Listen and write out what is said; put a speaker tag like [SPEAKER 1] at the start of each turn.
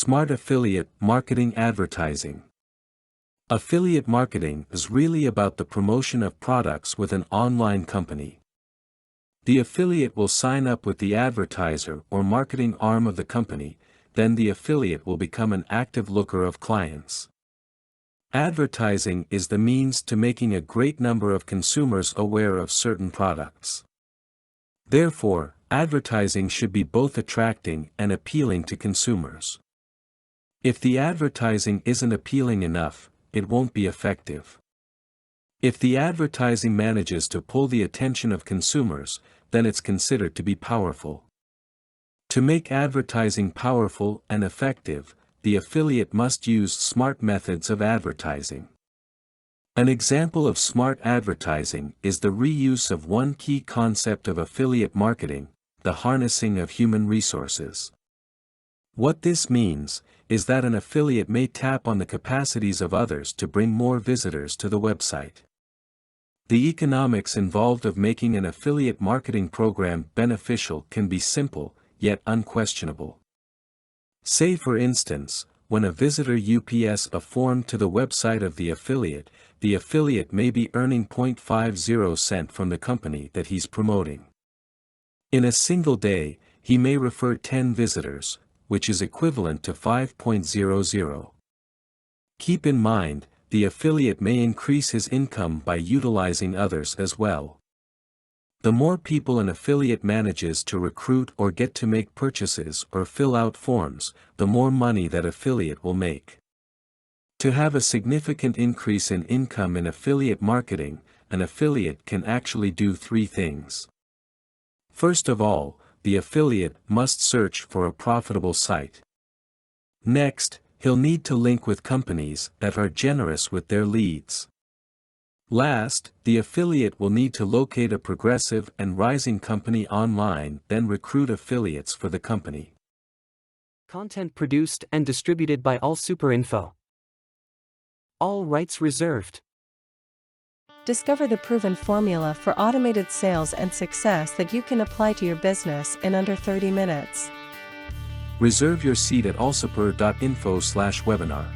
[SPEAKER 1] Smart affiliate marketing advertising. Affiliate marketing is really about the promotion of products with an online company. The affiliate will sign up with the advertiser or marketing arm of the company, then the affiliate will become an active looker of clients. Advertising is the means to making a great number of consumers aware of certain products. Therefore, advertising should be both attracting and appealing to consumers. If the advertising isn't appealing enough, it won't be effective. If the advertising manages to pull the attention of consumers, then it's considered to be powerful. To make advertising powerful and effective, the affiliate must use smart methods of advertising. An example of smart advertising is the reuse of one key concept of affiliate marketing, the harnessing of human resources. What this means is that an affiliate may tap on the capacities of others to bring more visitors to the website. The economics involved of making an affiliate marketing program beneficial can be simple, yet unquestionable. Say for instance, when a visitor UPS a form to the website of the affiliate may be earning 0.50 cent from the company that he's promoting. In a single day, he may refer 10 visitors, which is equivalent to 5.00. Keep in mind, the affiliate may increase his income by utilizing others as well. The more people an affiliate manages to recruit or get to make purchases or fill out forms, the more money that affiliate will make. To have a significant increase in income in affiliate marketing, an affiliate can actually do three things. First of all, the affiliate must search for a profitable site. Next, he'll need to link with companies that are generous with their leads. Last, the affiliate will need to locate a progressive and rising company online, then recruit affiliates for the company.
[SPEAKER 2] Content produced and distributed by AllSuperInfo. All rights reserved.
[SPEAKER 3] Discover the proven formula for automated sales and success that you can apply to your business in under 30 minutes.
[SPEAKER 1] Reserve your seat at allsuper.info/webinar.